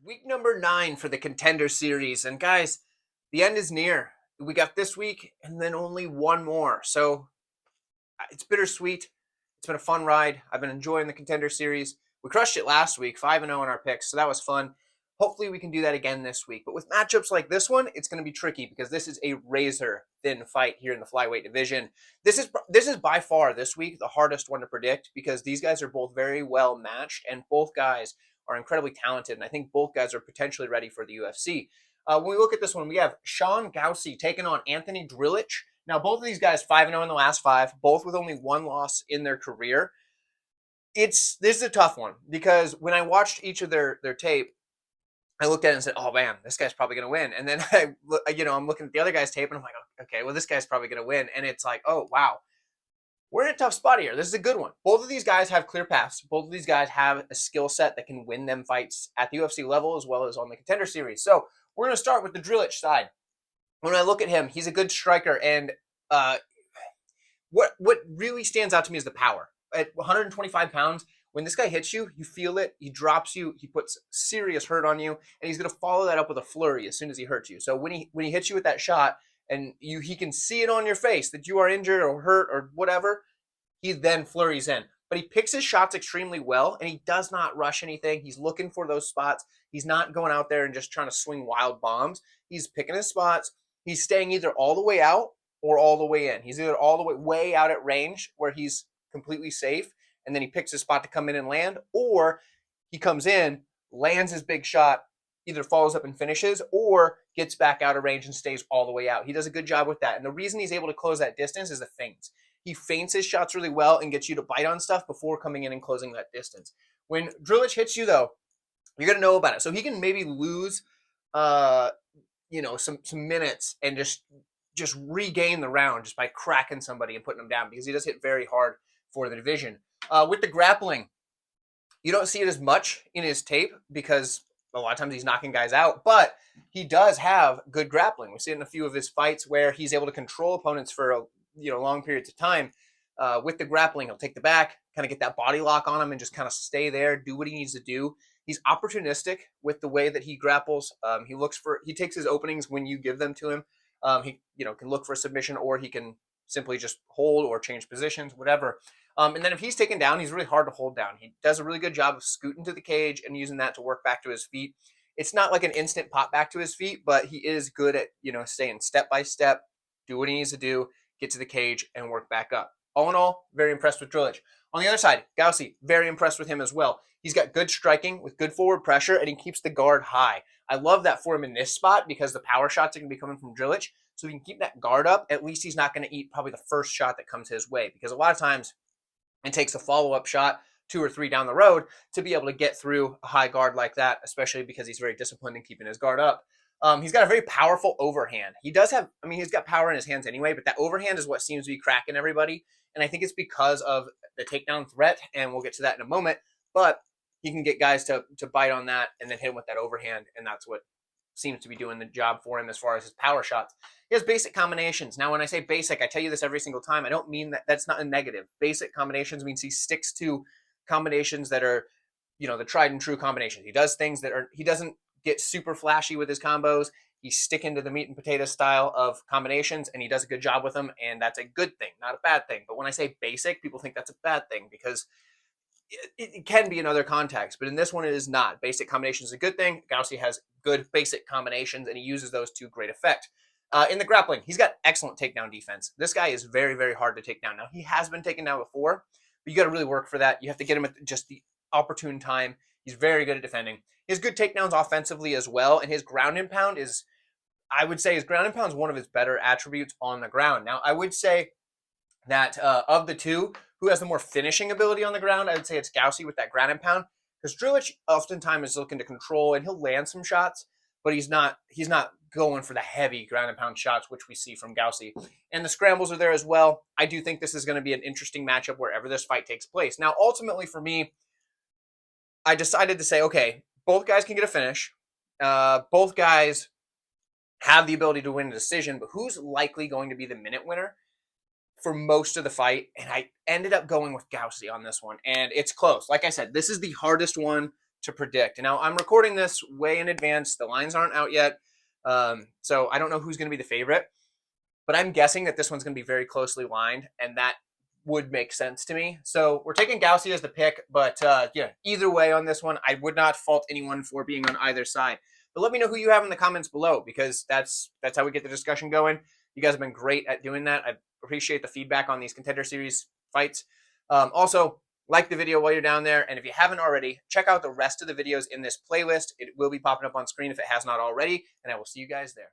Week number 9 for the Contender series. And guys, the end is near. We got this week and then only one more. So it's bittersweet. It's been a fun ride. I've been enjoying the Contender series. We crushed it last week, 5-0 in our picks. So that was fun. Hopefully we can do that again this week. But with matchups like this one, it's going to be tricky because this is a razor thin fight here in the flyweight division. This is by far this week the hardest one to predict because these guys are both very well matched and both guys are incredibly talented. And I think both guys are potentially ready for the UFC. When we look at this one, we have Sean Gauci taking on Anthony Drilich. Now, both of these guys 5-0 in the last 5, both with only one loss in their career. This is a tough one because when I watched each of their tape, I looked at it and said, "Oh man, this guy's probably going to win." And then I'm looking at the other guy's tape and I'm like, "Okay, well this guy's probably going to win." And it's like, "Oh wow, we're in a tough spot here. This is a good one." Both of these guys have clear paths. Both of these guys have a skill set that can win them fights at the UFC level as well as on the Contender series. So we're going to start with the Drilich side. When I look at him, he's a good striker, and what really stands out to me is the power. At 125 pounds, when this guy hits you, you feel it. He drops you. He puts serious hurt on you, and he's going to follow that up with a flurry as soon as he hurts you. So when he hits you with that shot, and he can see it on your face that you are injured or hurt or whatever, he then flurries in. But he picks his shots extremely well, and he does not rush anything. He's looking for those spots. He's not going out there and just trying to swing wild bombs. He's picking his spots. He's staying either all the way out or all the way in. He's either all the way out at range where he's completely safe, and then he picks his spot to come in and land, or he comes in, lands his big shot, either follows up and finishes, or gets back out of range and stays all the way out. He does a good job with that. And the reason he's able to close that distance is the feints. He feints his shots really well and gets you to bite on stuff before coming in and closing that distance. When Drilich hits you, though, you're going to know about it. So he can maybe lose some minutes and just regain the round just by cracking somebody and putting them down because he does hit very hard for the division. With the grappling, you don't see it as much in his tape because a lot of times he's knocking guys out, but he does have good grappling. We see it in a few of his fights where he's able to control opponents for long periods of time. With the grappling, he'll take the back, kind of get that body lock on him and just kind of stay there, do what he needs to do. He's opportunistic with the way that he grapples. He takes his openings when you give them to him. He can look for a submission, or he can simply just hold or change positions, whatever. And then if he's taken down, he's really hard to hold down. He does a really good job of scooting to the cage and using that to work back to his feet. It's not like an instant pop back to his feet, but he is good at, staying step by step, do what he needs to do, get to the cage and work back up. All in all, very impressed with Drilich. On the other side, Gauci, very impressed with him as well. He's got good striking with good forward pressure, and he keeps the guard high. I love that for him in this spot because the power shots are going to be coming from Drilich. So if he can keep that guard up, at least he's not going to eat probably the first shot that comes his way, because a lot of times it takes a follow-up shot 2 or 3 down the road to be able to get through a high guard like that, especially because he's very disciplined in keeping his guard up. He's got a very powerful overhand. He's got power in his hands anyway, but that overhand is what seems to be cracking everybody. And I think it's because of the takedown threat, and we'll get to that in a moment. But he can get guys to bite on that and then hit him with that overhand, and that's what seems to be doing the job for him as far as his power shots. He has basic combinations. Now, when I say basic, I tell you this every single time. I don't mean that's not a negative. Basic combinations means he sticks to combinations that are, the tried and true combinations. He does things he doesn't get super flashy with his combos. He's sticking to the meat and potato style of combinations, and he does a good job with them, and that's a good thing, not a bad thing. But when I say basic, people think that's a bad thing because it can be in other contexts, but in this one it is not. Basic combinations is a good thing. Gauci has good basic combinations, and he uses those to great effect. In the grappling, he's got excellent takedown defense. This guy is very, very hard to take down. Now, he has been taken down before, but you got to really work for that. You have to get him at just the opportune time. He's very good at defending. He has good takedowns offensively as well, and his ground and pound is, I would say, one of his better attributes on the ground. Now, I would say that of the two, who has the more finishing ability on the ground, I would say it's Gauci with that ground and pound, because Drilich oftentimes is looking to control, and he'll land some shots, but he's not going for the heavy ground and pound shots, which we see from Gauci. And the scrambles are there as well. I do think this is going to be an interesting matchup wherever this fight takes place. Now, ultimately for me, I decided to say, okay, both guys can get a finish. Both guys have the ability to win a decision, but who's likely going to be the minute winner for most of the fight? And I ended up going with Gauci on this one, and it's close. Like I said, this is the hardest one to predict. And now I'm recording this way in advance. The lines aren't out yet. So I don't know who's going to be the favorite, but I'm guessing that this one's going to be very closely lined, and that would make sense to me. So we're taking Gauci as the pick, but yeah, either way on this one, I would not fault anyone for being on either side. But let me know who you have in the comments below, because that's how we get the discussion going. You guys have been great at doing that. I appreciate the feedback on these Contender Series fights. Also, like the video while you're down there, and if you haven't already, check out the rest of the videos in this playlist. It will be popping up on screen if it has not already, and I will see you guys there.